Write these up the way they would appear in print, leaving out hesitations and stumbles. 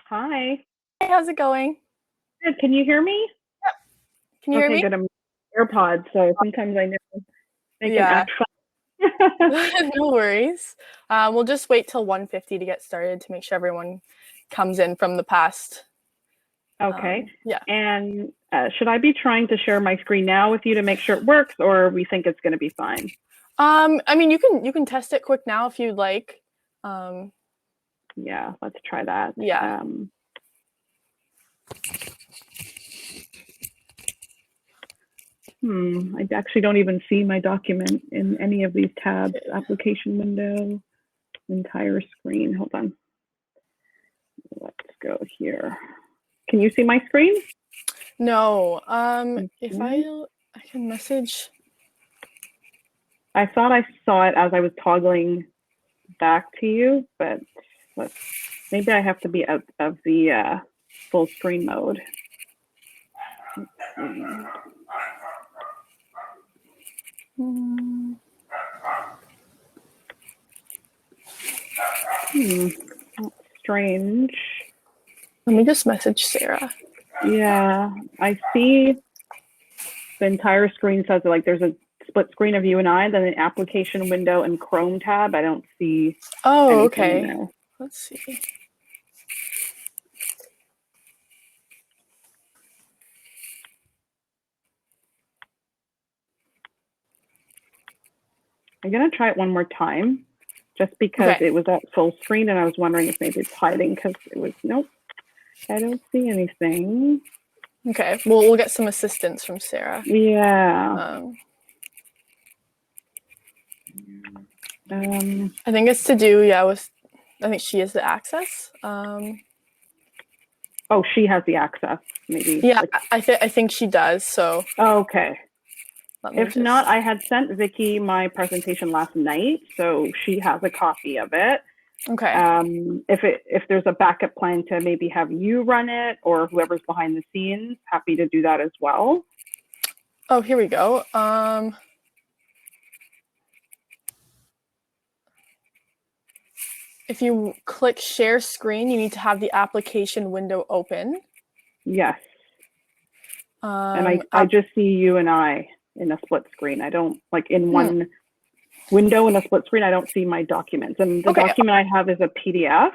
Hi. Hey, how's it going? Good. Can you hear me? Can you hear Okay, me? good. I'm AirPods, so sometimes I know they can Yeah, act funny. no worries. We'll just wait till 1:50 to get started to make sure everyone comes in from the past. Okay. Yeah. And should I be trying to share my screen now with you to make sure it works, or we think it's going to be fine? I mean, you can test it quick now if you'd like. Um, Yeah, let's try that. yeah. I actually don't even see my document in any of these tabs. Application window, entire screen. Hold on. Let's go here. Can you see my screen? No. If Okay. I can message. I thought I saw it as I was toggling back to you, but maybe I have to be out of the full screen mode. That's strange. Let me just message Sarah. Yeah, I see the entire screen says like there's a split screen of you and I, then an application window and Chrome tab. I don't see Oh, anything in okay. there. Let's see. I'm gonna try it one more time, just because Okay. it was at full screen, and I was wondering if maybe it's hiding because it was nope. I don't see anything. Okay. We'll get some assistance from Sarah. Yeah. I think it's to do, with, I think she has the access. Oh, she has the access, maybe. Yeah, I think she does. So Okay. If just... not, I had sent Vicky my presentation last night, so she has a copy of it. Okay. If there's a backup plan to maybe have you run it or whoever's behind the scenes, happy to do that as well. Oh, here we go. If you click share screen, you need to have the application window open. Yes. And I just see you and I in a split screen. I don't like in one window in a split screen. I don't see my documents, and the document I have is a PDF.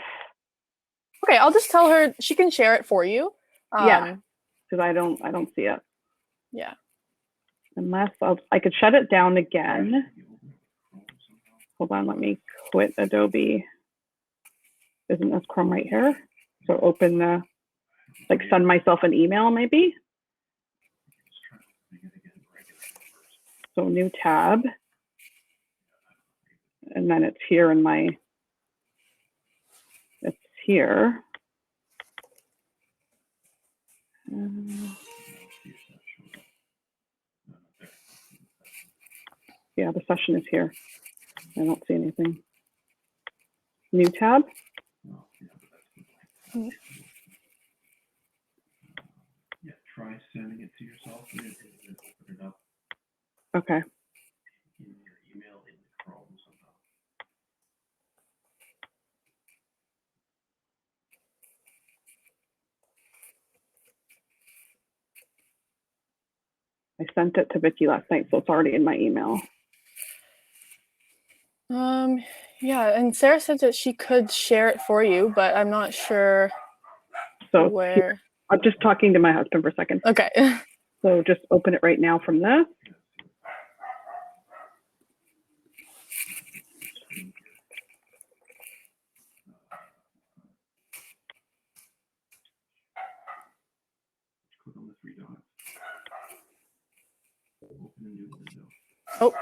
Okay, I'll just tell her she can share it for you. Yeah, because I don't see it. Yeah. Unless I could shut it down again. Hold on, let me quit Adobe. Isn't this Chrome right here? So open the, like send myself an email maybe. So new tab. And then it's here in my, it's here. Yeah, the session is here. I don't see anything. New tab. Yeah, try sending it to yourself and then open it up. Okay. In your email in Chrome somehow. I sent it to Vicky last night, so it's already in my email. Yeah, and Sarah said that she could share it for you, but I'm not sure where. Here. I'm just talking to my husband for a second. Okay. So just open it right now from this. Click on the three dots. Open a new window. Oh.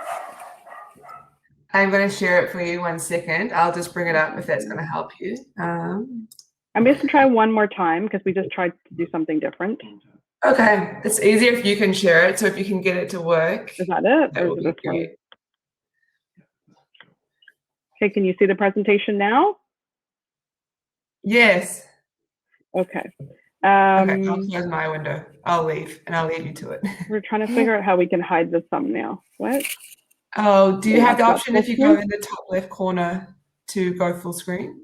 I'm going to share it for you 1 second. I'll just bring it up if that's going to help you. I'm just going to try one more time because we just tried to do something different. Okay. It's easier if you can share it. So if you can get it to work. Is that it? That would be great. Okay, can you see the presentation now? Yes. Okay. Okay, I'll close my window. I'll leave and I'll leave you to it. We're trying to figure out how we can hide the thumbnail. What? Oh, do you have the option if you go in the top left corner to go full screen?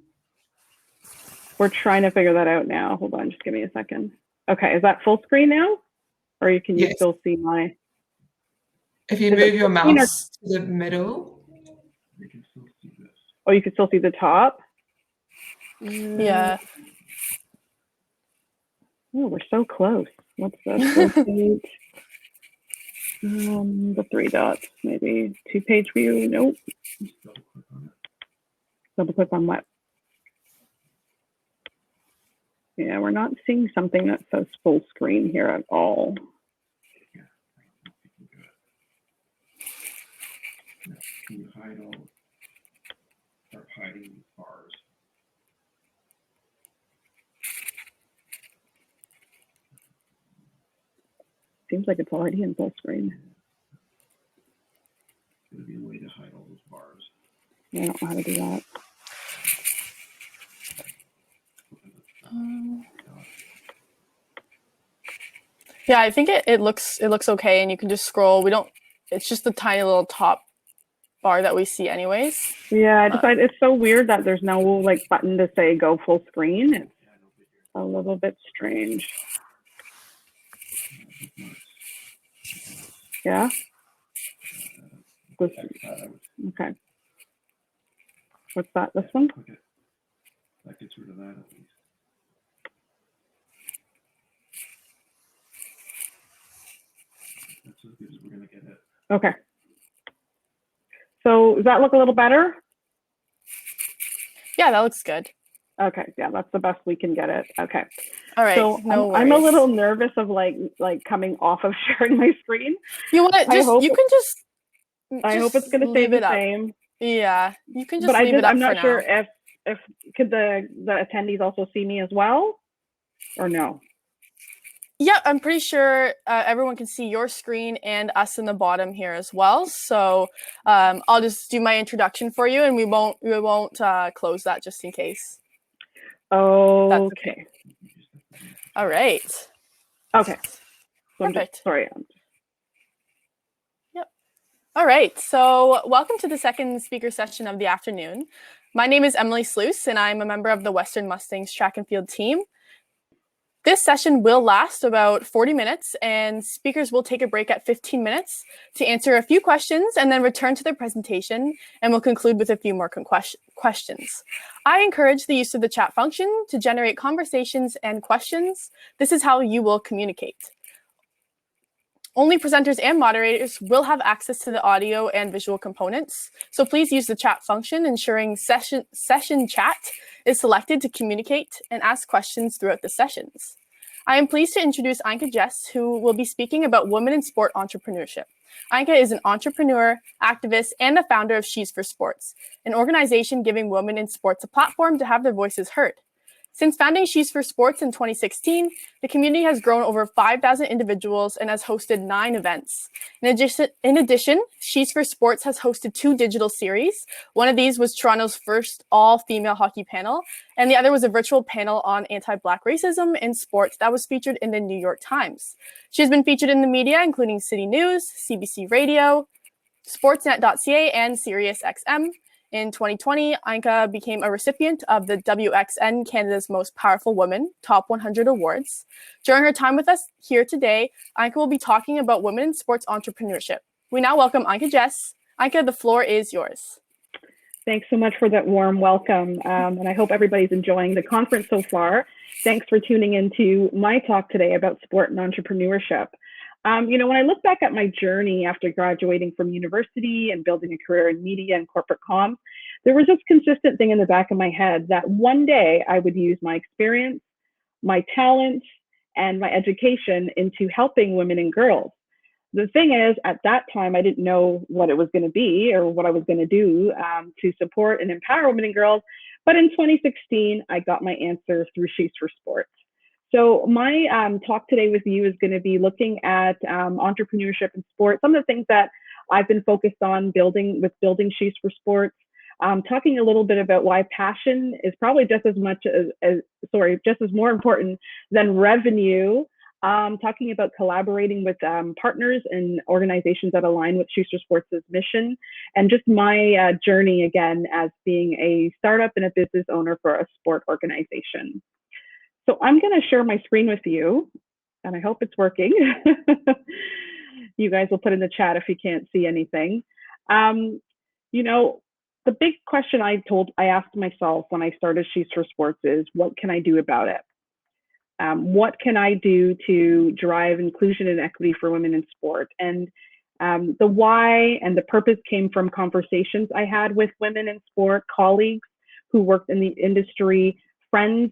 We're trying to figure that out now. Hold on, just give me a second. Okay, is that full screen now? Or can you Yes. still see my? If you Is it move your full screen or- mouse to the middle, You can still see this. Oh, you can still see the top? Yeah. Oh, we're so close. What's this? Rotate. The 3 dots, maybe 2-page view. Nope. Just double click on it. Double click on what? Yeah, we're not seeing something that says full screen here at all. Yeah, I don't know if you can do it. Yeah. Can you hide all? Start hiding these bars. Seems like it's already in full screen. There's gonna be a way to hide all those bars. I don't know how to do that. Yeah, I think it looks okay, and you can just scroll. It's just the tiny little top bar that we see anyways. Yeah, I decided it's so weird that there's no like button to say go full screen. It's a little bit strange. Yeah. This, okay. What's that? This one? Okay. That gets rid of that at least. That's as good as we're gonna get it. Okay. So does that look a little better? Yeah, that looks good. Okay, yeah, that's the best we can get it. Okay. All right. So No I'm a worries. little nervous of like coming off of sharing my screen. You want to I just? hope You can just. I hope it's going to stay leave it the up. same. Yeah, you can just But leave it up I'm not for sure now. if could the attendees also see me as well, or no? Yeah, I'm pretty sure everyone can see your screen and us in the bottom here as well. So I'll just do my introduction for you, and we won't close that just in case. Okay. All right. Okay. So Perfect. Sorry. Yep. All right. So welcome to the second speaker session of the afternoon. My name is Emily Sluis, and I'm a member of the Western Mustangs track and field team. This session will last about 40 minutes, and speakers will take a break at 15 minutes to answer a few questions and then return to their presentation, and we'll conclude with a few more questions. I encourage the use of the chat function to generate conversations and questions. This is how you will communicate. Only presenters and moderators will have access to the audio and visual components, so please use the chat function, ensuring session chat is selected to communicate and ask questions throughout the sessions. I am pleased to introduce Ainka Jess, who will be speaking about women in sport entrepreneurship. Ainka is an entrepreneur, activist, and the founder of She's for Sports, an organization giving women in sports a platform to have their voices heard. Since founding She's for Sports in 2016, the community has grown over 5,000 individuals and has hosted 9 events. In addition, She's for Sports has hosted 2 digital series. One of these was Toronto's first all-female hockey panel, and the other was a virtual panel on anti-Black racism in sports that was featured in the New York Times. She has been featured in the media, including City News, CBC Radio, Sportsnet.ca, and SiriusXM. In 2020, Ainka became a recipient of the WXN Canada's Most Powerful Women Top 100 Awards. During her time with us here today, Ainka will be talking about women in sports entrepreneurship. We now welcome Ainka Jess. Ainka, the floor is yours. Thanks so much for that warm welcome, and I hope everybody's enjoying the conference so far. Thanks for tuning into my talk today about sport and entrepreneurship. When I look back at my journey after graduating from university and building a career in media and corporate comms, there was this consistent thing in the back of my head that one day I would use my experience, my talents, and my education into helping women and girls. The thing is, at that time, I didn't know what it was going to be or what I was going to do to support and empower women and girls. But in 2016, I got my answer through She's for Sports. So my talk today with you is going to be looking at entrepreneurship in sports, some of the things that I've been focused on building She's for Sports, talking a little bit about why passion is probably just as more important than revenue talking about collaborating with partners and organizations that align with Schuster Sports' mission, and just my journey again as being a startup and a business owner for a sport organization. So I'm going to share my screen with you, and I hope it's working. You guys will put in the chat if you can't see anything. You know, the big question I asked myself when I started Schuster Sports is, what can I do about it? What can I do to drive inclusion and equity for women in sport? And the why and the purpose came from conversations I had with women in sport, colleagues who worked in the industry, friends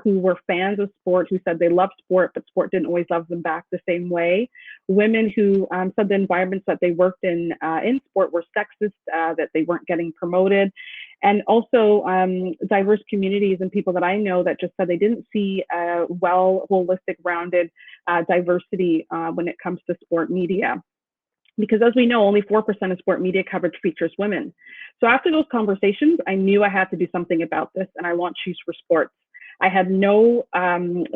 who were fans of sport, who said they loved sport, but sport didn't always love them back the same way. Women who said the environments that they worked in sport were sexist, that they weren't getting promoted. And also diverse communities and people that I know that just said they didn't see well, holistic, rounded diversity when it comes to sport media. Because as we know, only 4% of sport media coverage features women. So after those conversations, I knew I had to do something about this, and I launched Schuster Sports. I had no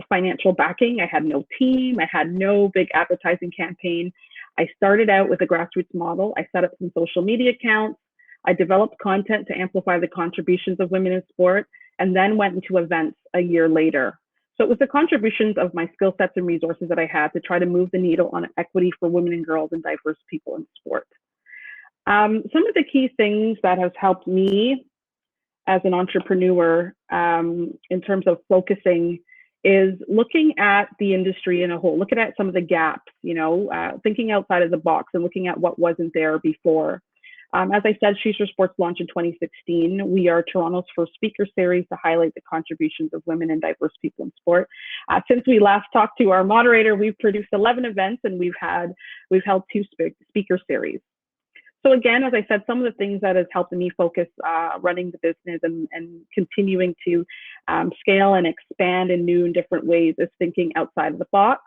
financial backing. I had no team. I had no big advertising campaign. I started out with a grassroots model. I set up some social media accounts. I developed content to amplify the contributions of women in sport, and then went into events a year later. So it was the contributions of my skill sets and resources that I had to try to move the needle on equity for women and girls and diverse people in sport. Some of the key things that has helped me as an entrepreneur in terms of focusing is looking at the industry in a whole, looking at some of the gaps, thinking outside of the box and looking at what wasn't there before. As I said, Schuster Sports launched in 2016. We are Toronto's first speaker series to highlight the contributions of women and diverse people in sport. Since we last talked to our moderator, we've produced 11 events and we've held 2 speaker series. So again, as I said, some of the things that has helped me focus running the business and continuing to scale and expand in new and different ways is thinking outside of the box,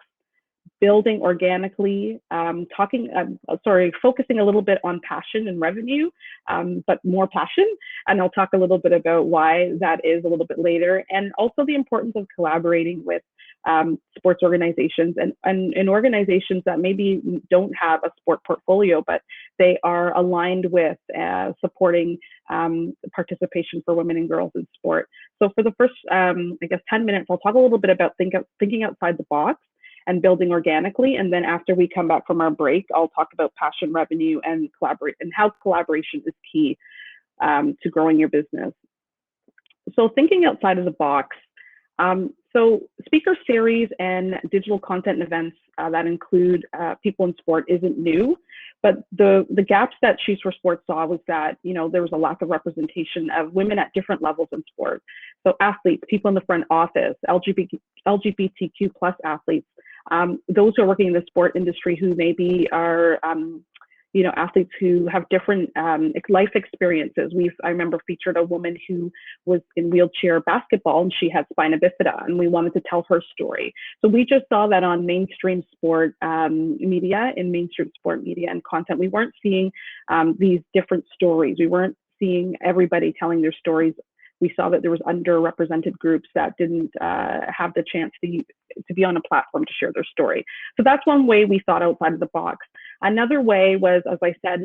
building organically, focusing a little bit on passion and revenue, but more passion. And I'll talk a little bit about why that is a little bit later. And also the importance of collaborating with sports organizations and organizations that maybe don't have a sport portfolio, but they are aligned with supporting participation for women and girls in sport. So for the first, 10 minutes, I'll talk a little bit about thinking outside the box and building organically. And then after we come back from our break, I'll talk about passion, revenue, and collaborate, and how collaboration is key to growing your business. So thinking outside of the box. So speaker series and digital content and events that include people in sport isn't new, but the gaps that Schuster Sports saw was that, there was a lack of representation of women at different levels in sport. So athletes, people in the front office, LGBTQ plus athletes, those who are working in the sport industry who maybe are athletes who have different life experiences. I remember featured a woman who was in wheelchair basketball and she had spina bifida, and we wanted to tell her story. So we just saw that on mainstream sport media and content. We weren't seeing these different stories. We weren't seeing everybody telling their stories. We saw that there was underrepresented groups that didn't have the chance to be on a platform to share their story. So that's one way we thought outside of the box. Another way was, as I said,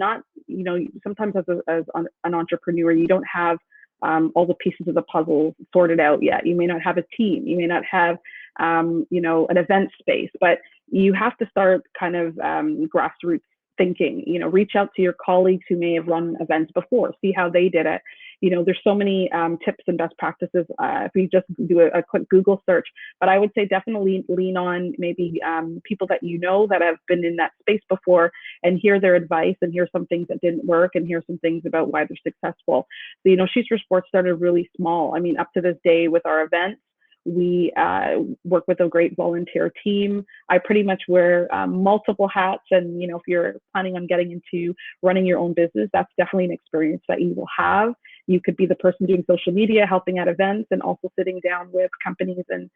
sometimes as an entrepreneur, you don't have all the pieces of the puzzle sorted out yet. You may not have a team. You may not have, an event space, but you have to start kind of grassroots thinking, reach out to your colleagues who may have run events before, see how they did it. There's so many tips and best practices if you just do a quick Google search, but I would say definitely lean on maybe people that that have been in that space before and hear their advice and hear some things that didn't work and hear some things about why they're successful. So, Schuster Sports started really small. I mean, up to this day with our events, we work with a great volunteer team. I pretty much wear multiple hats, and if you're planning on getting into running your own business, that's definitely an experience that you will have. You could be the person doing social media, helping at events, and also sitting down with companies and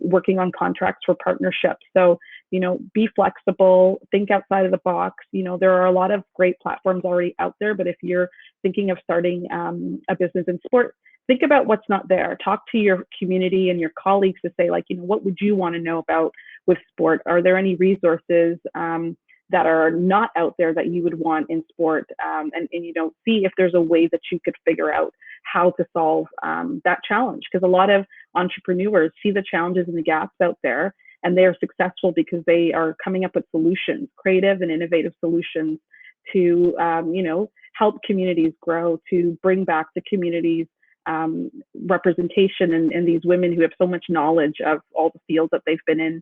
working on contracts for partnerships. So be flexible, think outside of the box. There are a lot of great platforms already out there, but if you're thinking of starting a business in sport, think about what's not there. Talk to your community and your colleagues to say, what would you want to know about with sport? Are there any resources that are not out there that you would want in sport? And see if there's a way that you could figure out how to solve that challenge. Because a lot of entrepreneurs see the challenges and the gaps out there, and they are successful because they are coming up with solutions, creative and innovative solutions to, help communities grow, to bring back the communities representation and these women who have so much knowledge of all the fields that they've been in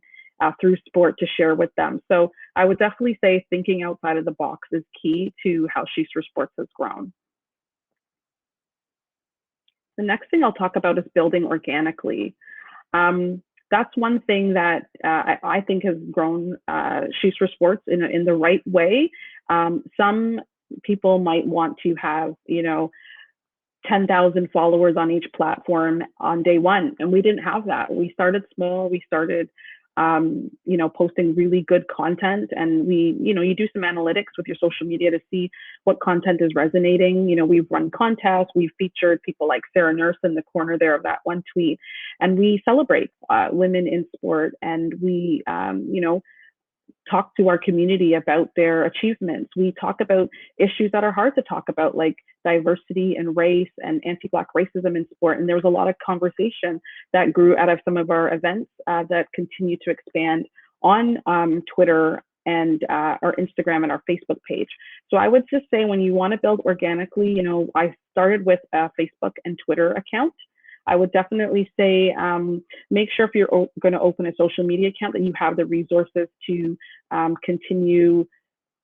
through sport to share with them. So I would definitely say thinking outside of the box is key to how She's for Sports has grown. The next thing I'll talk about is building organically. That's one thing that I think has grown She's for Sports in the right way. Some people might want to have, 10,000 followers on each platform on day one. And we didn't have that. We started small. We started, posting really good content. And you do some analytics with your social media to see what content is resonating. We've run contests. We've featured people like Sarah Nurse in the corner there of that one tweet. And we celebrate women in sport. And we, talk to our community about their achievements. We talk about issues that are hard to talk about, like diversity and race and anti-Black racism in sport. And there was a lot of conversation that grew out of some of our events that continue to expand on Twitter and our Instagram and our Facebook page. So I would just say when you want to build organically, I started with a Facebook and Twitter account. I would definitely say make sure if you're going to open a social media account that you have the resources to continue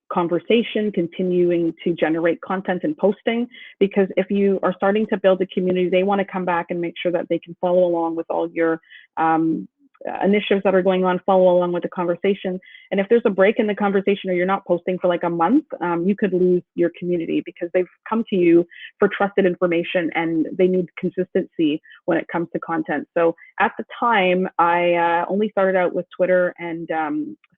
conversation, continuing to generate content and posting, because if you are starting to build a community, they want to come back and make sure that they can follow along with all your initiatives that are going on, follow along with the conversation. And if there's a break in the conversation or you're not posting for like a month, you could lose your community because they've come to you for trusted information and they need consistency when it comes to content. So at the time, I only started out with Twitter and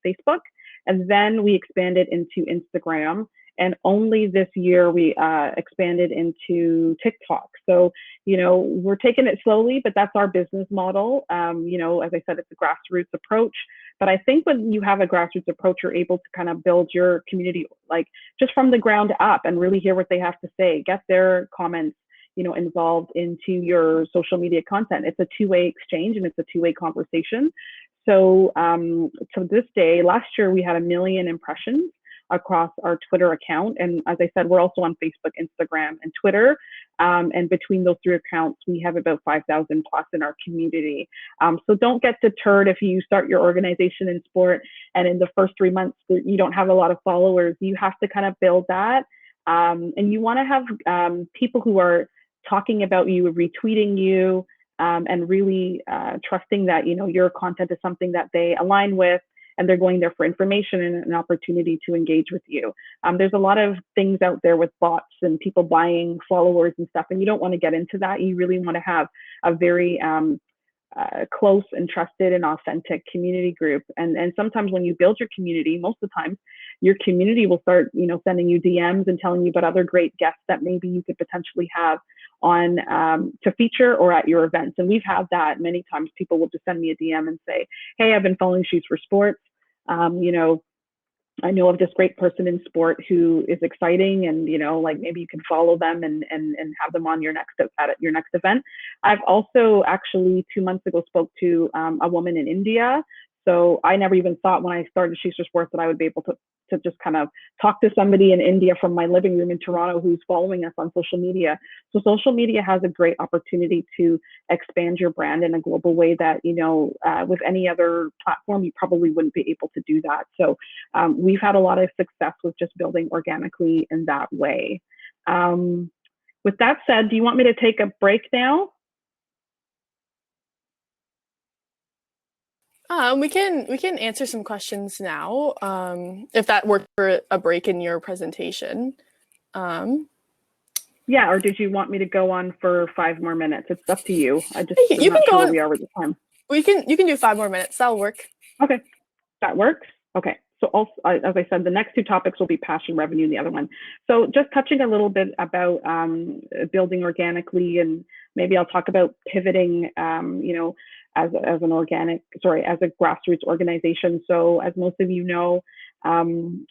Facebook, and then we expanded into Instagram. And only this year we expanded into TikTok. So, we're taking it slowly, but that's our business model. As I said, it's a grassroots approach. But I think when you have a grassroots approach, you're able to kind of build your community, like just from the ground up and really hear what they have to say, get their comments, involved into your social media content. It's a two-way exchange and it's a two-way conversation. So to this day, last year we had 1 million impressions across our Twitter account. And as I said, we're also on Facebook, Instagram, and Twitter. And between those 3 accounts, we have about 5,000 plus in our community. So don't get deterred if you start your organization in sport and in the first 3 months you don't have a lot of followers. You have to kind of build that. And you want to have people who are talking about you, retweeting you, and really trusting that, your content is something that they align with, and they're going there for information and an opportunity to engage with you. There's a lot of things out there with bots and people buying followers and stuff, and you don't want to get into that. You really want to have a very close and trusted and authentic community group. And sometimes when you build your community, most of the time, your community will start, sending you DMs and telling you about other great guests that maybe you could potentially have on to feature or at your events. And we've had that many times. People will just send me a DM and say, hey, I've been following She's for Sports. I know of this great person in sport who is exciting, and maybe you can follow them and have them on your next event. I've also actually 2 months ago spoke to a woman in India. So I never even thought when I started She's for Sports that I would be able to just kind of talk to somebody in India from my living room in Toronto who's following us on social media. So social media has a great opportunity to expand your brand in a global way that, with any other platform, you probably wouldn't be able to do that. So we've had a lot of success with just building organically in that way. With that said, do you want me to take a break now? We can answer some questions now, if that worked for a break in your presentation. Yeah, or did you want me to go on for 5 more minutes? It's up to you. I'm you not can sure go where on. we are with the time. You can do 5 more minutes. That'll work. Okay, that works. Okay, so also, as I said, the next 2 topics will be passion, revenue, and the other one. So just touching a little bit about building organically, and maybe I'll talk about pivoting, as a grassroots organization. So as most of you know,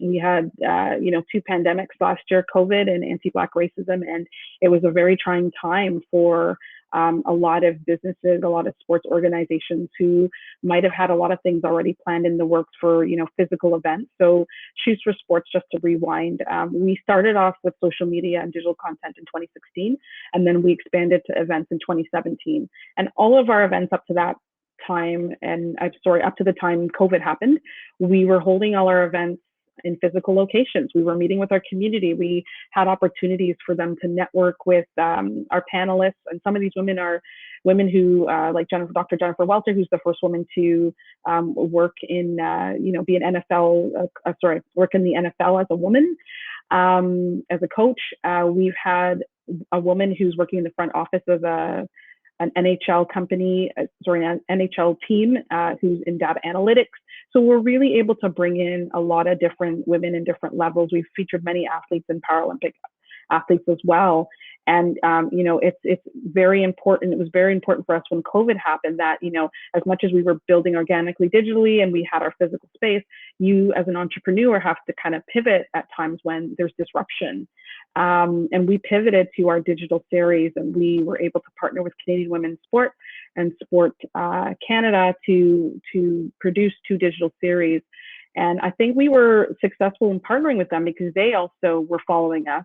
we had, two pandemics last year, COVID and anti-Black racism, and it was a very trying time for a lot of businesses, a lot of sports organizations who might have had a lot of things already planned in the works for, physical events. So Shoes for Sports, just to rewind, we started off with social media and digital content in 2016, and then we expanded to events in 2017. And all of our events up to that time, up to the time COVID happened, we were holding all our events in physical locations. We were meeting with our community. We had opportunities for them to network with our panelists. And some of these women are women who, like Dr. Jennifer Welter, who's the first woman to work in, be an NFL, work in the NFL as a woman, as a coach. We've had a woman who's working in the front office of an NHL company, an NHL team who's in data analytics. So we're really able to bring in a lot of different women in different levels. We've featured many athletes and Paralympic athletes as well. And, it's very important. It was very important for us when COVID happened that, as much as we were building organically digitally and we had our physical space, you as an entrepreneur have to kind of pivot at times when there's disruption. And we pivoted to our digital series, and we were able to partner with Canadian Women's Sport and Sport Canada to produce 2 digital series. And I think we were successful in partnering with them because they also were following us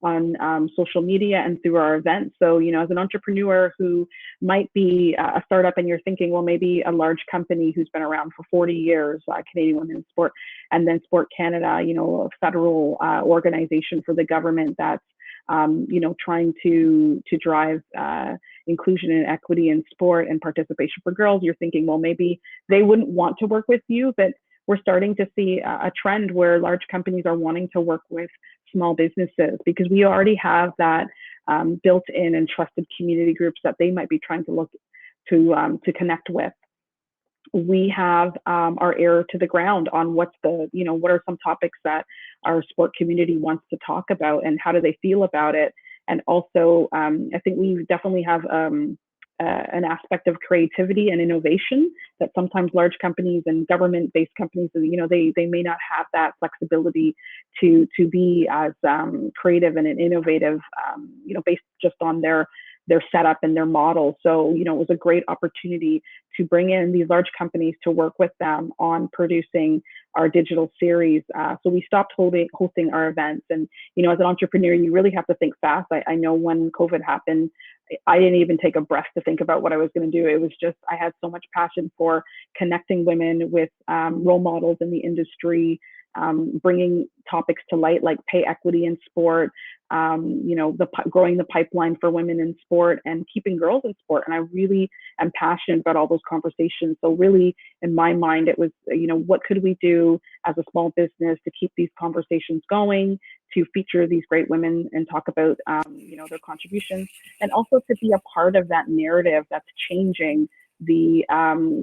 on social media and through our events. So, as an entrepreneur who might be a startup and you're thinking, well, maybe a large company who's been around for 40 years, Canadian Women's Sport, and then Sport Canada, a federal organization for the government that's, trying to drive inclusion and equity in sport and participation for girls. You're thinking, well, maybe they wouldn't want to work with you, but we're starting to see a trend where large companies are wanting to work with small businesses because we already have that built-in and trusted community groups that they might be trying to look to connect with. We have our ear to the ground on what are some topics that our sport community wants to talk about and how do they feel about it. And also, I think we definitely have an aspect of creativity and innovation that sometimes large companies and government-based companies, they may not have that flexibility to be as creative and innovative, based just on their setup and their model. So, it was a great opportunity to bring in these large companies to work with them on producing our digital series. So we stopped hosting our events. And, as an entrepreneur, you really have to think fast. I know when COVID happened, I didn't even take a breath to think about what I was going to do. It was just, I had so much passion for connecting women with role models in the industry, bringing topics to light like pay equity in sport, growing the pipeline for women in sport and keeping girls in sport. And I really am passionate about all those conversations. So really, in my mind, it was, what could we do as a small business to keep these conversations going, to feature these great women and talk about, their contributions, and also to be a part of that narrative that's changing the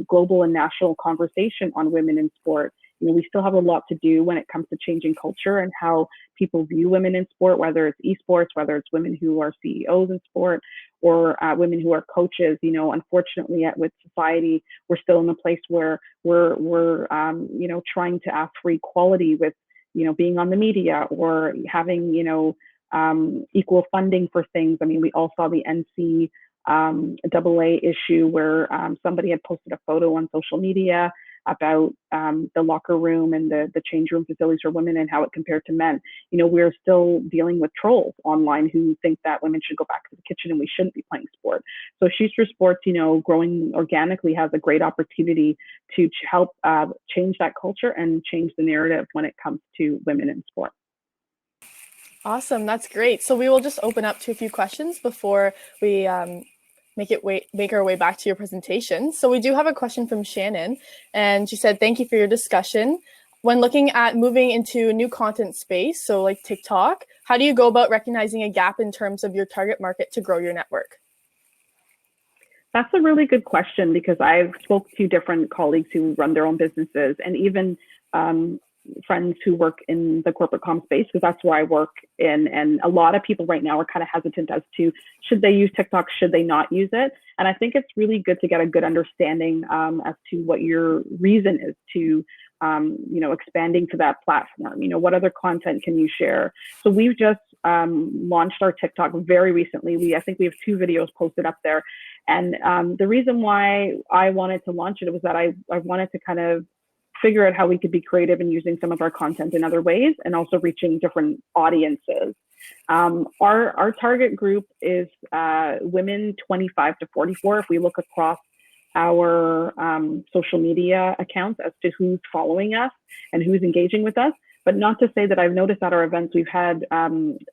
global and national conversation on women in sport. We still have a lot to do when it comes to changing culture and how people view women in sport, whether it's esports, whether it's women who are CEOs in sport, or women who are coaches. Unfortunately, with society, we're still in a place where we're trying to ask for equality with, being on the media or having, equal funding for things. I mean, we all saw the NCAA issue where somebody had posted a photo on social media about the locker room and the change room facilities for women and how it compared to men. We're still dealing with trolls online who think that women should go back to the kitchen and we shouldn't be playing sport. So Shoes for Sports, growing organically, has a great opportunity to help change that culture and change the narrative when it comes to women in sport. Awesome, that's great. So we will just open up to a few questions before we make our way back to your presentation. So we do have a question from Shannon, and she said, thank you for your discussion. When looking at moving into new content space, so like TikTok, how do you go about recognizing a gap in terms of your target market to grow your network? That's a really good question because I've spoke to different colleagues who run their own businesses, and even friends who work in the corporate comm space, because that's where I work in. And a lot of people right now are kind of hesitant as to should they use TikTok, should they not use it. And I think it's really good to get a good understanding as to what your reason is to expanding to that platform. What other content can you share? So we've just launched our TikTok very recently. I think we have 2 videos posted up there. And the reason why I wanted to launch it was that I wanted to kind of figure out how we could be creative in using some of our content in other ways and also reaching different audiences. Our target group is women 25 to 44. If we look across our social media accounts as to who's following us and who's engaging with us. But not to say that I've noticed at our events, we've had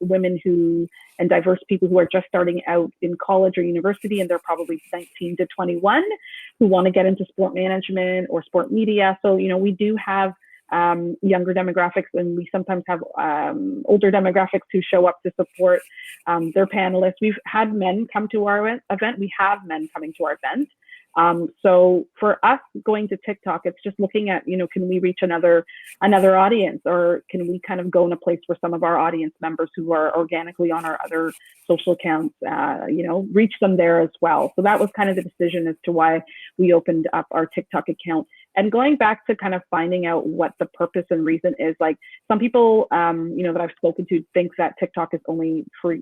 women and diverse people who are just starting out in college or university, and they're probably 19 to 21 who want to get into sport management or sport media. So, we do have younger demographics, and we sometimes have older demographics who show up to support their panelists. We've had men come to our event. We have men coming to our event. So for us going to TikTok, it's just looking at, can we reach another audience, or can we kind of go in a place where some of our audience members who are organically on our other social accounts, reach them there as well. So that was kind of the decision as to why we opened up our TikTok account. And going back to kind of finding out what the purpose and reason is, like some people, that I've spoken to think that TikTok is only for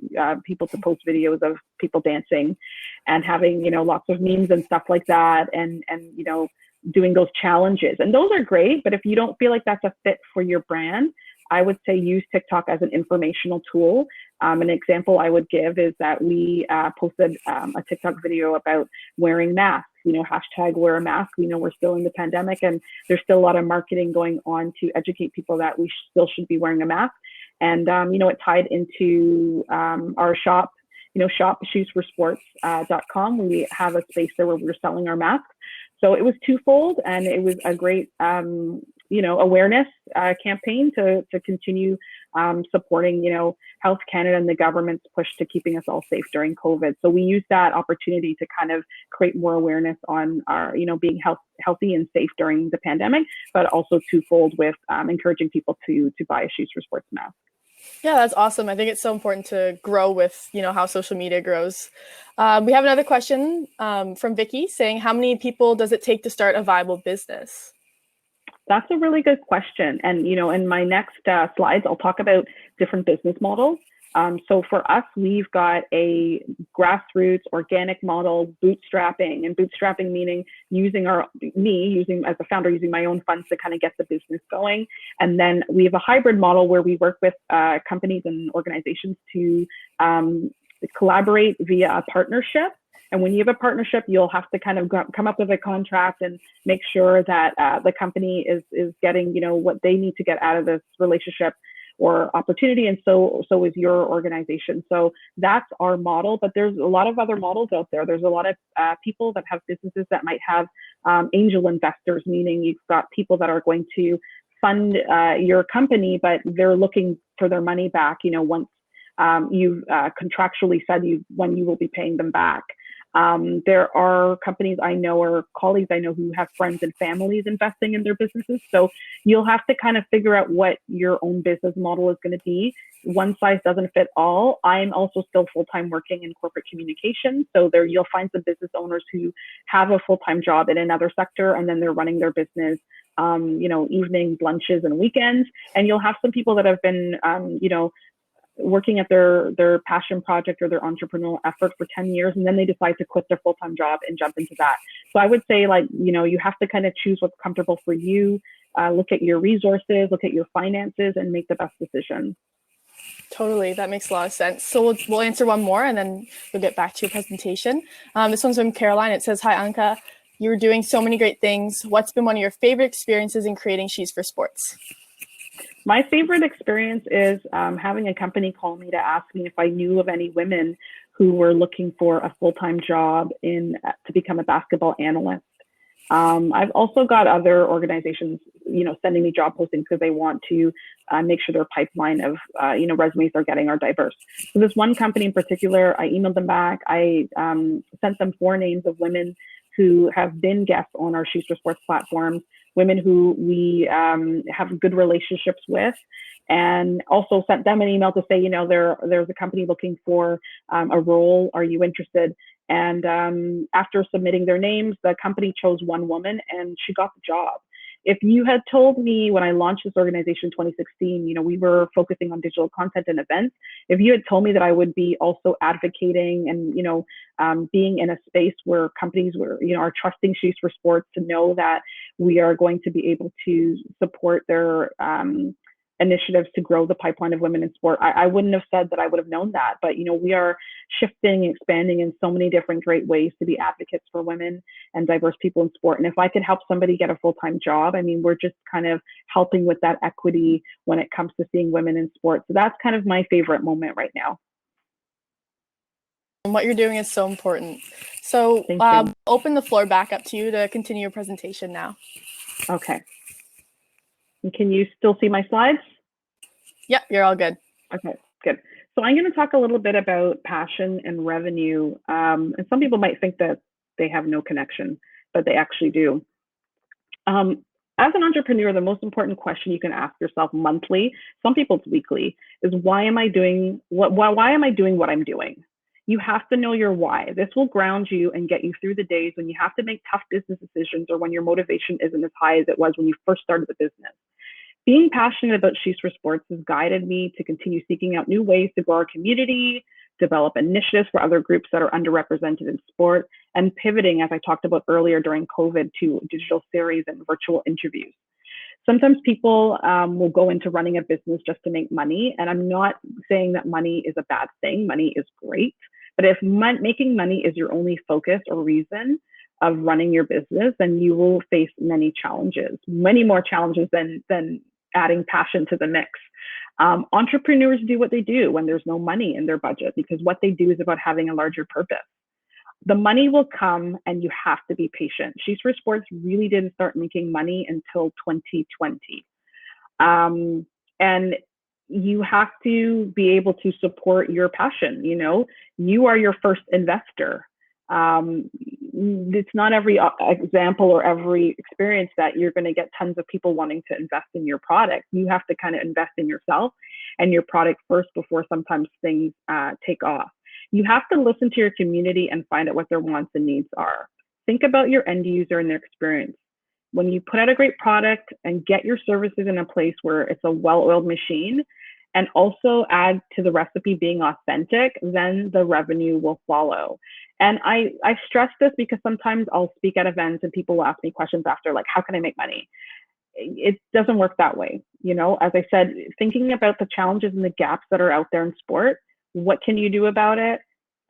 people to post videos of people dancing and having, lots of memes and stuff like that, and doing those challenges. And those are great, but if you don't feel like that's a fit for your brand, I would say use TikTok as an informational tool. An example I would give is that we posted a TikTok video about wearing masks. Hashtag wear a mask. We know we're still in the pandemic, and there's still a lot of marketing going on to educate people that we still should be wearing a mask. And, it tied into our shop, shop shoesforsports.com. We have a space there where we're selling our masks. So it was twofold, and it was a great, awareness campaign to continue supporting, Health Canada and the government's push to keeping us all safe during COVID. So we used that opportunity to kind of create more awareness on our, being healthy and safe during the pandemic, but also twofold with encouraging people to buy a Shoes for Sports mask. Yeah, that's awesome. I think it's so important to grow with, how social media grows. We have another question from Vicky saying, how many people does it take to start a viable business? That's a really good question. And, in my next slides, I'll talk about different business models. So for us, we've got a grassroots organic model, bootstrapping, and bootstrapping meaning using as a founder, using my own funds to kind of get the business going. And then we have a hybrid model where we work with companies and organizations to collaborate via a partnership. And when you have a partnership, you'll have to kind of come up with a contract and make sure that the company is getting, what they need to get out of this relationship or opportunity, and so is your organization. So that's our model, but there's a lot of other models out there. There's a lot of people that have businesses that might have angel investors, meaning you've got people that are going to fund your company, but they're looking for their money back, once you've contractually said when you will be paying them back. There are companies I know or colleagues I know who have friends and families investing in their businesses. So you'll have to kind of figure out what your own business model is going to be. One size doesn't fit all. I'm also still full-time working in corporate communications. So there you'll find some business owners who have a full-time job in another sector, and then they're running their business, evenings, lunches, and weekends. And you'll have some people that have been, working at their passion project or their entrepreneurial effort for 10 years, and then they decide to quit their full-time job and jump into that. So I would say, you have to kind of choose what's comfortable for you, look at your resources, look at your finances, and make the best decision. Totally. That makes a lot of sense. So we'll answer one more, and then we'll get back to your presentation. This one's from Caroline. It says, hi, Ainka. You're doing so many great things. What's been one of your favorite experiences in creating Shoes for Sports? My favorite experience is having a company call me to ask me if I knew of any women who were looking for a full-time job to become a basketball analyst. I've also got other organizations, sending me job postings because they want to make sure their pipeline of, resumes they're getting are diverse. So this one company in particular, I emailed them back. I sent them 4 names of women who have been guests on our Shoes for Sports platforms, women who we have good relationships with, and also sent them an email to say, there's a company looking for a role. Are you interested? And after submitting their names, the company chose one woman and she got the job. If you had told me when I launched this organization in 2016, we were focusing on digital content and events. If you had told me that I would be also advocating and, being in a space where companies are trusting Shoes for Sports to know that we are going to be able to support their initiatives to grow the pipeline of women in sport, I wouldn't have said that I would have known that. But, we are shifting, expanding in so many different great ways to be advocates for women and diverse people in sport. And if I could help somebody get a full-time job, we're just kind of helping with that equity when it comes to seeing women in sport. So that's kind of my favorite moment right now. And what you're doing is so important. So open the floor back up to you to continue your presentation now. Okay. And can you still see my slides? Yep, you're all good. Okay, good. So I'm going to talk a little bit about passion and revenue. And some people might think that they have no connection, but they actually do. As an entrepreneur, the most important question you can ask yourself monthly, some people it's weekly, is why am I doing what I'm doing? You have to know your why. This will ground you and get you through the days when you have to make tough business decisions or when your motivation isn't as high as it was when you first started the business. Being passionate about Shoes for Sports has guided me to continue seeking out new ways to grow our community, develop initiatives for other groups that are underrepresented in sport, and pivoting, as I talked about earlier during COVID, to digital series and virtual interviews. Sometimes people will go into running a business just to make money, and I'm not saying that money is a bad thing. Money is great, but if making money is your only focus or reason of running your business, then you will face many challenges, many more challenges than adding passion to the mix. Entrepreneurs do what they do when there's no money in their budget, because what they do is about having a larger purpose. The money will come and you have to be patient. Shoes for Sports really didn't start making money until 2020. And you have to be able to support your passion. You are your first investor. It's not every example or every experience that you're going to get tons of people wanting to invest in your product. You have to kind of invest in yourself and your product first before sometimes things take off. You have to listen to your community and find out what their wants and needs are. Think about your end user and their experience. When you put out a great product and get your services in a place where it's a well-oiled machine, and also add to the recipe being authentic, then the revenue will follow. And I stress this because sometimes I'll speak at events and people will ask me questions after, like, how can I make money? It doesn't work that way. As I said, thinking about the challenges and the gaps that are out there in sport, what can you do about it?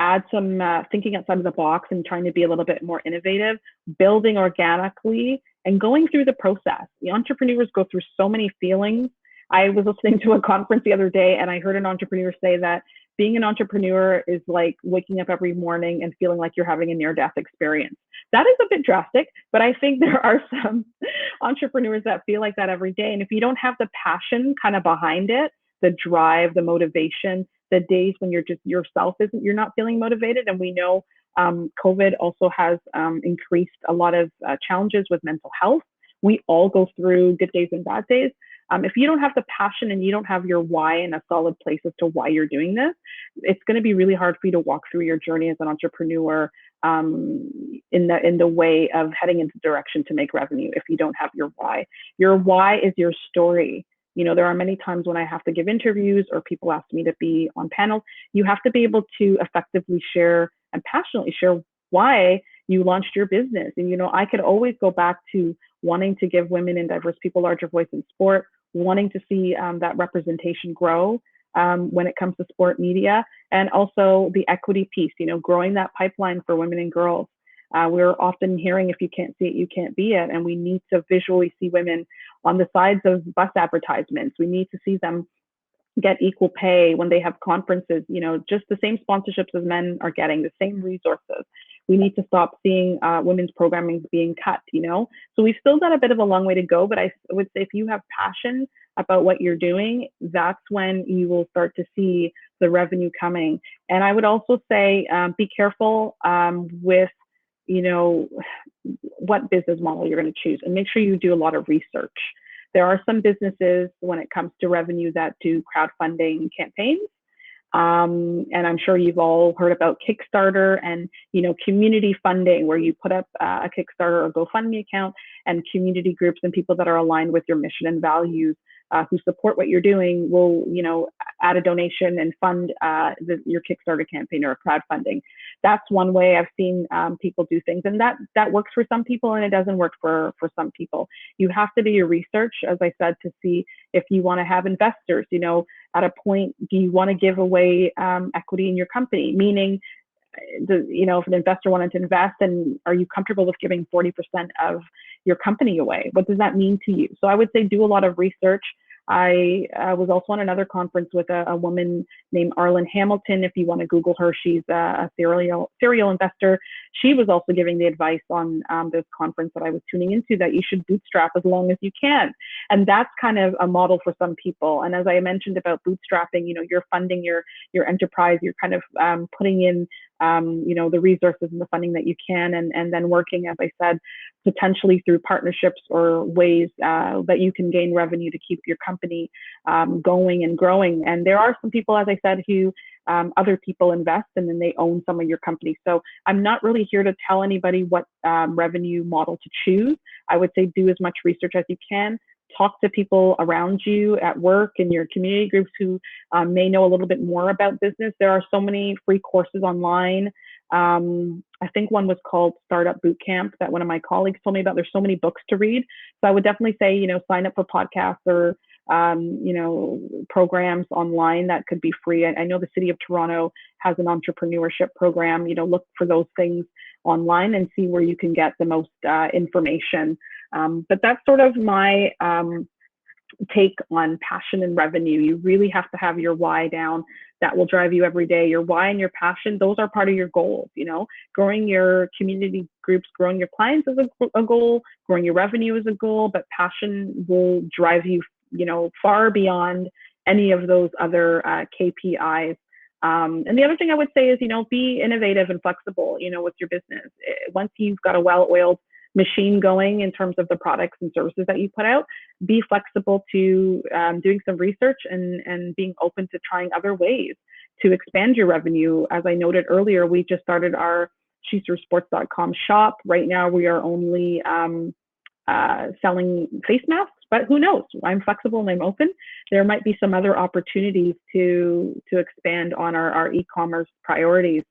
Add some thinking outside of the box and trying to be a little bit more innovative, building organically and going through the process. The entrepreneurs go through so many feelings. I was listening to a conference the other day and I heard an entrepreneur say that being an entrepreneur is like waking up every morning and feeling like you're having a near-death experience. That is a bit drastic, but I think there are some entrepreneurs that feel like that every day. And if you don't have the passion kind of behind it, the drive, the motivation, the days when you're just yourself you're not feeling motivated. And we know COVID also has increased a lot of challenges with mental health. We all go through good days and bad days. If you don't have the passion and you don't have your why in a solid place as to why you're doing this, it's going to be really hard for you to walk through your journey as an entrepreneur in the way of heading into the direction to make revenue if you don't have your why. Your why is your story. There are many times when I have to give interviews or people ask me to be on panels. You have to be able to effectively share and passionately share why you launched your business. And, I could always go back to wanting to give women and diverse people larger voice in sport, wanting to see that representation grow when it comes to sport media, and also the equity piece, growing that pipeline for women and girls. We're often hearing, if you can't see it, you can't be it. And we need to visually see women on the sides of bus advertisements. We need to see them get equal pay when they have conferences, just the same sponsorships as men are getting, the same resources. We need to stop seeing women's programming being cut, So we've still got a bit of a long way to go, but I would say if you have passion about what you're doing, that's when you will start to see the revenue coming. And I would also say, be careful with, what business model you're going to choose, and make sure you do a lot of research. There are some businesses when it comes to revenue that do crowdfunding campaigns. And I'm sure you've all heard about Kickstarter and, community funding, where you put up a Kickstarter or GoFundMe account, and community groups and people that are aligned with your mission and values, who support what you're doing, will, add a donation and fund your Kickstarter campaign or crowdfunding. That's one way I've seen people do things, and that works for some people, and it doesn't work for some people. You have to do your research, as I said, to see if you want to have investors. At a point, do you want to give away equity in your company? Meaning, if an investor wanted to invest, and are you comfortable with giving 40% of your company away? What does that mean to you? So I would say do a lot of research. I was also on another conference with a woman named Arlen Hamilton. If you want to Google her, she's a serial investor. She was also giving the advice on this conference that I was tuning into, that you should bootstrap as long as you can. And that's kind of a model for some people. And as I mentioned about bootstrapping, you're funding your enterprise, you're kind of putting in the resources and the funding that you can, and then working, as I said, potentially through partnerships or ways that you can gain revenue to keep your company going and growing. And there are some people, as I said, who other people invest and then they own some of your company. So I'm not really here to tell anybody what revenue model to choose. I would say do as much research as you can. Talk to people around you at work and your community groups who may know a little bit more about business. There are so many free courses online. I think one was called Startup Bootcamp that one of my colleagues told me about. There's so many books to read. So I would definitely say, sign up for podcasts or, programs online that could be free. I know the City of Toronto has an entrepreneurship program. Look for those things online and see where you can get the most information. But that's sort of my take on passion and revenue. You really have to have your why down. That will drive you every day. Your why and your passion, those are part of your goals. Growing your community groups, growing your clients is a goal, growing your revenue is a goal, but passion will drive you, far beyond any of those other KPIs. And the other thing I would say is, be innovative and flexible, with your business. Once you've got a well-oiled machine going in terms of the products and services that you put out, be flexible to doing some research and being open to trying other ways to expand your revenue. As I noted earlier, we just started our She'sYourSports.com shop. Right now, we are only selling face masks, but who knows? I'm flexible and I'm open. There might be some other opportunities to expand on our e-commerce priorities.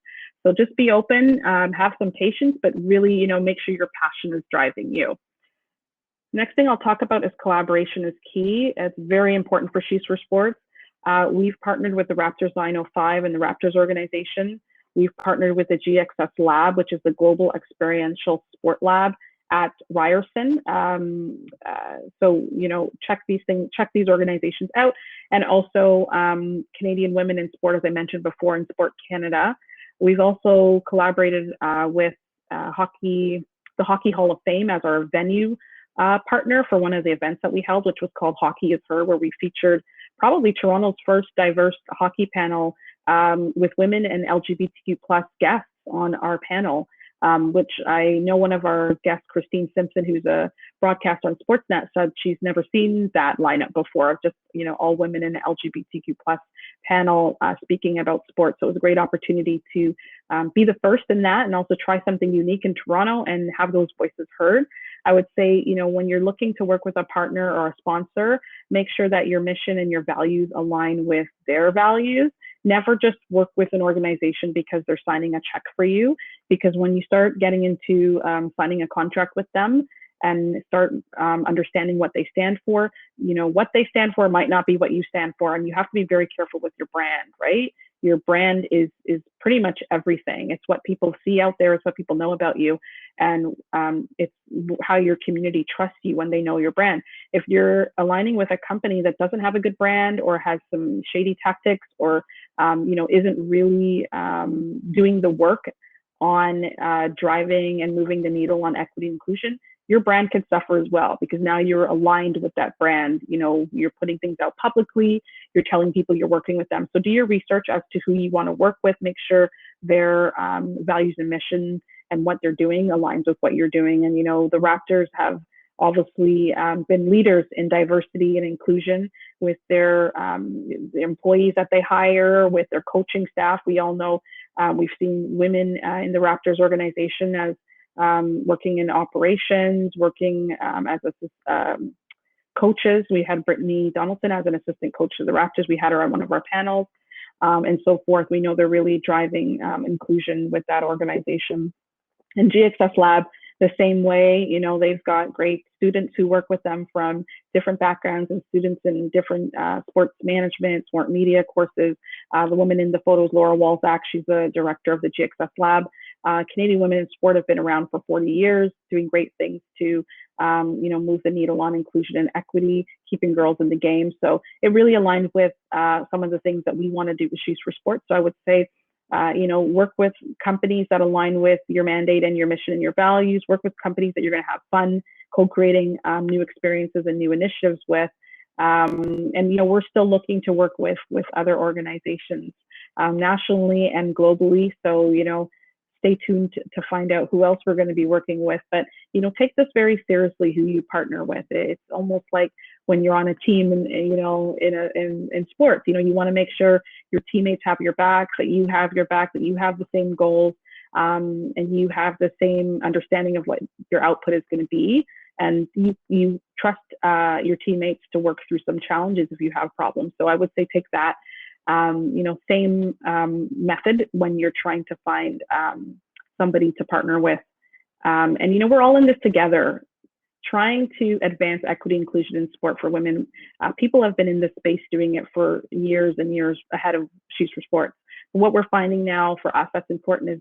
So just be open, have some patience, but really, make sure your passion is driving you. Next thing I'll talk about is collaboration is key. It's very important for She's for Sports. We've partnered with the Raptors 905 and the Raptors organization. We've partnered with the GXS Lab, which is the Global Experiential Sport Lab at Ryerson. So, check these organizations out. And also Canadian Women in Sport, as I mentioned before, in Sport Canada. We've also collaborated with the Hockey Hall of Fame as our venue partner for one of the events that we held, which was called Hockey is Her, where we featured probably Toronto's first diverse hockey panel with women and LGBTQ+ guests on our panel, which I know one of our guests, Christine Simpson, who's a broadcaster on Sportsnet, said she's never seen that lineup before, just, all women in the LGBTQ+ panel speaking about sports. So it was a great opportunity to be the first in that, and also try something unique in Toronto and have those voices heard. I would say, when you're looking to work with a partner or a sponsor, make sure that your mission and your values align with their values. Never just work with an organization because they're signing a check for you, because when you start getting into signing a contract with them and start understanding what they stand for, what they stand for might not be what you stand for. And you have to be very careful with your brand, right? Your brand is pretty much everything. It's what people see out there. It's what people know about you. And it's how your community trusts you when they know your brand. If you're aligning with a company that doesn't have a good brand or has some shady tactics or, isn't really doing the work on driving and moving the needle on equity and inclusion, your brand could suffer as well, because now you're aligned with that brand. You're putting things out publicly, you're telling people you're working with them. So do your research as to who you want to work with, make sure their values and mission and what they're doing aligns with what you're doing. And, the Raptors have obviously been leaders in diversity and inclusion with their the employees that they hire, with their coaching staff. We all know we've seen women in the Raptors organization as working in operations, working as coaches. We had Brittany Donaldson as an assistant coach to the Raptors. We had her on one of our panels, and so forth. We know they're really driving inclusion with that organization. And GXS Lab, the same way, they've got great students who work with them from different backgrounds, and students in different sports management, sport media courses. The woman in the photos, Laura Walzak, she's the director of the GXS Lab. Canadian Women in Sport have been around for 40 years, doing great things to, move the needle on inclusion and equity, keeping girls in the game. So it really aligns with some of the things that we want to do with Shoes for Sports. So I would say, work with companies that align with your mandate and your mission and your values. Work with companies that you're going to have fun co-creating new experiences and new initiatives with. And we're still looking to work with other organizations nationally and globally. So stay tuned to find out who else we're going to be working with. But take this very seriously, who you partner with. It's almost like when you're on a team, and in sports, you want to make sure your teammates have your back, that you have your back, that you have the same goals, and you have the same understanding of what your output is going to be, and you trust your teammates to work through some challenges if you have problems. So I would say take that same method when you're trying to find somebody to partner with. And we're all in this together, trying to advance equity, inclusion, in sport for women. People have been in this space doing it for years and years ahead of Shoes for Sports. What we're finding now for us that's important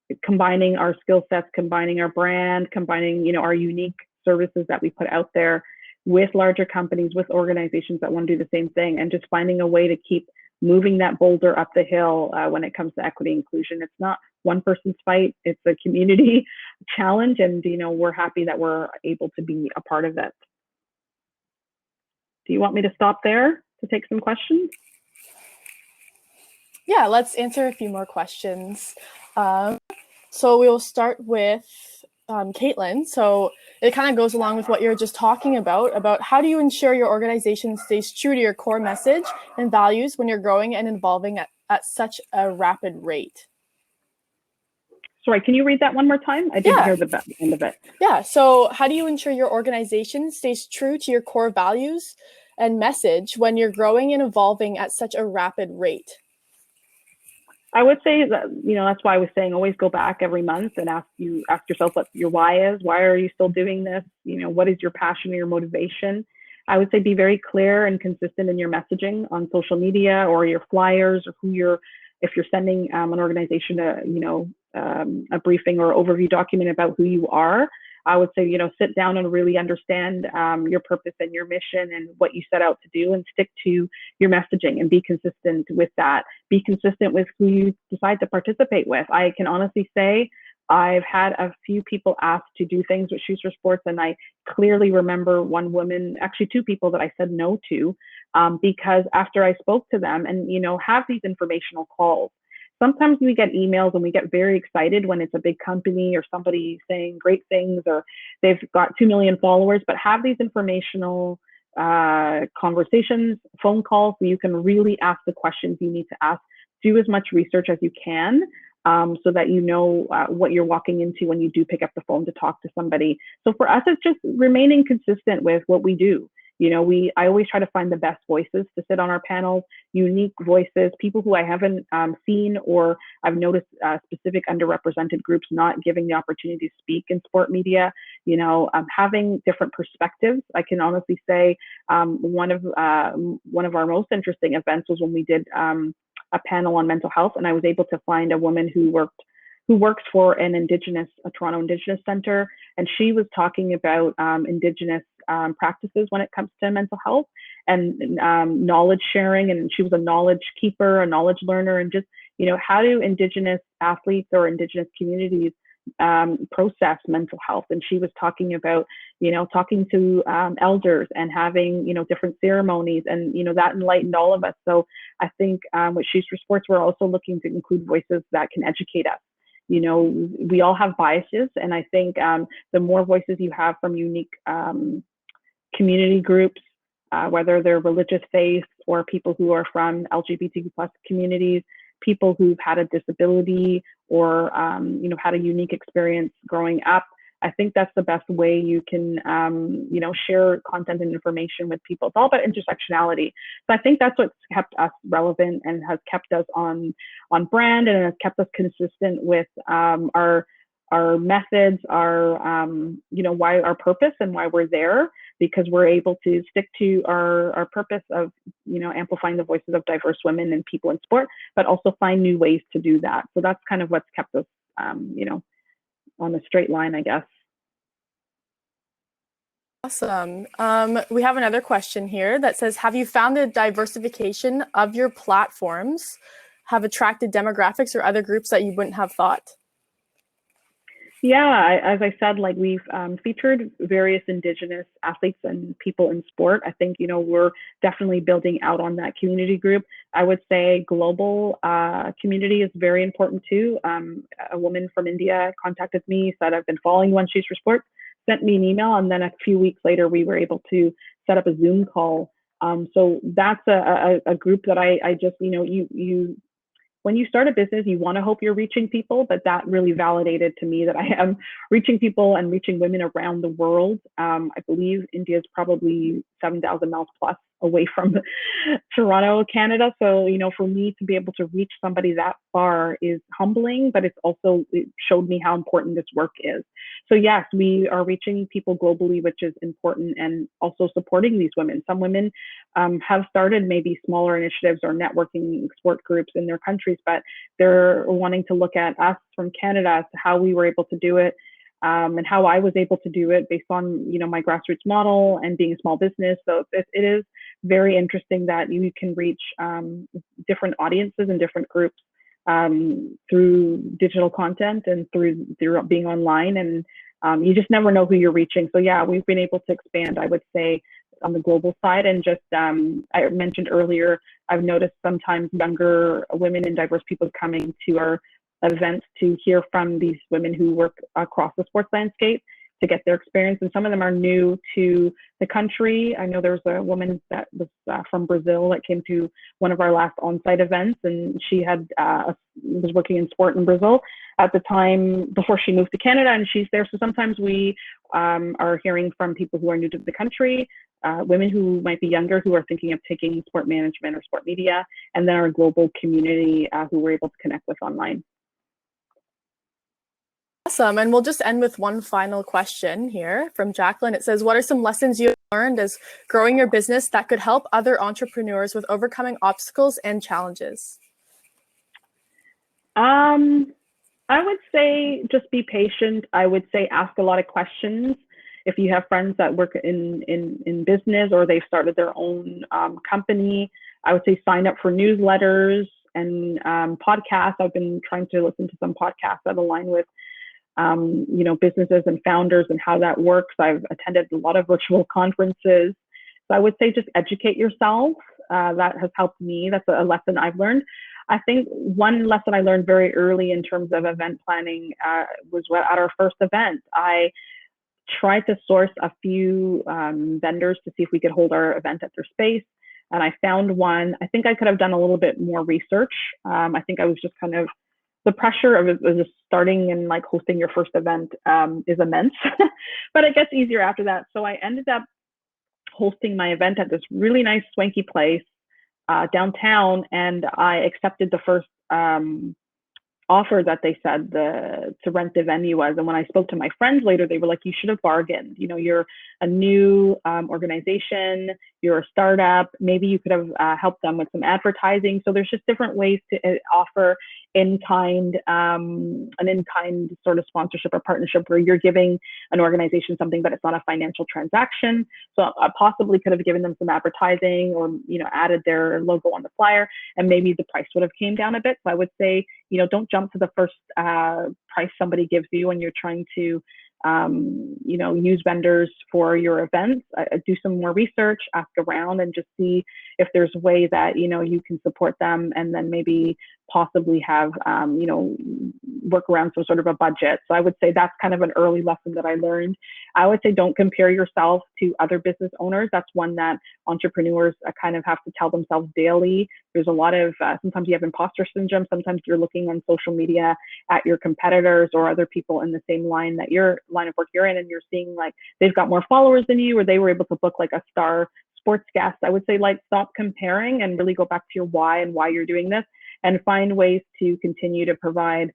is combining our skill sets, combining our brand, combining our unique services that we put out there with larger companies, with organizations that want to do the same thing, and just finding a way to keep moving that boulder up the hill when it comes to equity inclusion. It's not one person's fight, it's a community challenge, and we're happy that we're able to be a part of it. Do you want me to stop there to take some questions? Yeah, let's answer a few more questions. So we'll start with Caitlin. So it kind of goes along with what you're just talking about how do you ensure your organization stays true to your core message and values when you're growing and evolving at such a rapid rate? Sorry, can you read that one more time? I didn't hear the end of it. Yeah, so how do you ensure your organization stays true to your core values and message when you're growing and evolving at such a rapid rate? I would say that, that's why I was saying always go back every month and ask yourself what your why is. Why are you still doing this? What is your passion or your motivation? I would say be very clear and consistent in your messaging on social media or your flyers, or if you're sending an organization a briefing or overview document about who you are. I would say, sit down and really understand your purpose and your mission and what you set out to do, and stick to your messaging and be consistent with that. Be consistent with who you decide to participate with. I can honestly say I've had a few people ask to do things with Shoes for Sports, and I clearly remember one woman, actually two people, that I said no to because after I spoke to them and, have these informational calls. Sometimes we get emails and we get very excited when it's a big company or somebody saying great things, or they've got 2 million followers, but have these informational conversations, phone calls, so you can really ask the questions you need to ask. Do as much research as you can so that what you're walking into when you do pick up the phone to talk to somebody. So for us, it's just remaining consistent with what we do. I always try to find the best voices to sit on our panels, unique voices, people who I haven't seen, or I've noticed specific underrepresented groups not giving the opportunity to speak in sport media, having different perspectives. I can honestly say one of our most interesting events was when we did a panel on mental health, and I was able to find a woman who works for a Toronto Indigenous Center, and she was talking about Indigenous practices when it comes to mental health and knowledge sharing. And she was a knowledge keeper, a knowledge learner, and just, how do Indigenous athletes or Indigenous communities process mental health? And she was talking about, talking to elders and having, different ceremonies, and, that enlightened all of us. So I think with Shoes for Sports, we're also looking to include voices that can educate us. we all have biases. And I think the more voices you have from unique community groups, whether they're religious faith or people who are from LGBTQ plus communities, people who've had a disability or, had a unique experience growing up, I think that's the best way you can, share content and information with people. It's all about intersectionality. So I think that's what's kept us relevant and has kept us on brand, and has kept us consistent with our methods, why our purpose and why we're there, because we're able to stick to our purpose of, amplifying the voices of diverse women and people in sport, but also find new ways to do that. So that's kind of what's kept us, on a straight line, I guess. Awesome. We have another question here that says, have you found the diversification of your platforms have attracted demographics or other groups that you wouldn't have thought? Yeah, as I said, we've featured various Indigenous athletes and people in sport. I think, we're definitely building out on that community group. I would say global community is very important too. A woman from India contacted me, said, I've been following One Shoes for Sport, sent me an email, and then a few weeks later, we were able to set up a Zoom call. So that's a group that I just, when you start a business, you want to hope you're reaching people, but that really validated to me that I am reaching people and reaching women around the world. I believe India is probably 7,000 miles plus away from Toronto, Canada. So, for me to be able to reach somebody that far is humbling, but it showed me how important this work is. So yes, we are reaching people globally, which is important, and also supporting these women. Some women have started maybe smaller initiatives or networking sport groups in their countries, but they're wanting to look at us from Canada as to how we were able to do it. And how I was able to do it based on, my grassroots model and being a small business. So it is very interesting that you can reach different audiences and different groups through digital content and through being online. And you just never know who you're reaching. So yeah, we've been able to expand, I would say, on the global side. And just, I mentioned earlier, I've noticed sometimes younger women and diverse people coming to our events to hear from these women who work across the sports landscape to get their experience. And some of them are new to the country. I know there was a woman that was from Brazil that came to one of our last on-site events, and she had was working in sport in Brazil at the time before she moved to Canada, and she's there. So sometimes we are hearing from people who are new to the country, women who might be younger who are thinking of taking sport management or sport media, and then our global community who we're able to connect with online. Awesome. And we'll just end with one final question here from Jacqueline. It says, what are some lessons you learned as growing your business that could help other entrepreneurs with overcoming obstacles and challenges? I would say just be patient. I would say ask a lot of questions. If you have friends that work in business or they've started their own company, I would say sign up for newsletters and podcasts. I've been trying to listen to some podcasts that align with businesses and founders and how that works. I've attended a lot of virtual conferences. So I would say just educate yourself. That has helped me. That's a lesson I've learned. I think one lesson I learned very early in terms of event planning was at our first event. I tried to source a few vendors to see if we could hold our event at their space. And I found one. I think I could have done a little bit more research. I think I was just kind of, the pressure of just starting and hosting your first event is immense, but it gets easier after that. So I ended up hosting my event at this really nice swanky place downtown, and I accepted the first offer that they said to rent the venue was. And when I spoke to my friends later, they were like, you should have bargained. You're a new organization, you're a startup, maybe you could have helped them with some advertising. So there's just different ways to offer an in-kind sort of sponsorship or partnership where you're giving an organization something, but it's not a financial transaction. So I possibly could have given them some advertising or, added their logo on the flyer, and maybe the price would have came down a bit. So I would say, don't jump to the first price somebody gives you when you're trying to, use vendors for your events. Do some more research, ask around, and just see if there's a way that, you can support them, and then maybe possibly have, work around some sort of a budget. So I would say that's kind of an early lesson that I learned. I would say don't compare yourself to other business owners. That's one that entrepreneurs kind of have to tell themselves daily. There's a lot of, sometimes you have imposter syndrome. Sometimes you're looking on social media at your competitors or other people in the same line of work you're in, and you're seeing like they've got more followers than you, or they were able to book like a star sports guest. I would say like stop comparing and really go back to your why and why you're doing this, and find ways to continue to provide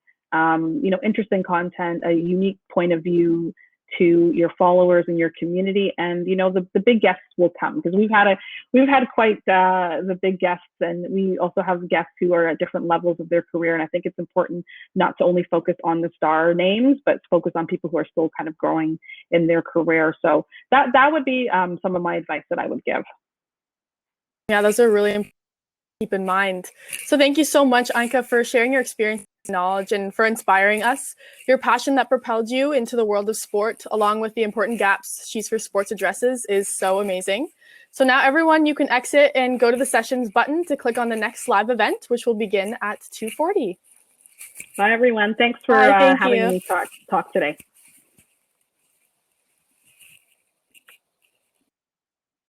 interesting content, a unique point of view to your followers and your community. And the big guests will come, because we've had quite the big guests, and we also have guests who are at different levels of their career. And I think it's important not to only focus on the star names, but focus on people who are still kind of growing in their career. So that would be some of my advice that I would give. Yeah, those are really important to keep in mind. So thank you so much, Ainka, for sharing your experience, knowledge, and for inspiring us. Your passion that propelled you into the world of sport, along with the important gaps She's for Sports addresses, is so amazing. So now everyone, you can exit and go to the sessions button to click on the next live event, which will begin at 2:40. Bye, everyone. Thanks for Bye, thank having you. me talk today.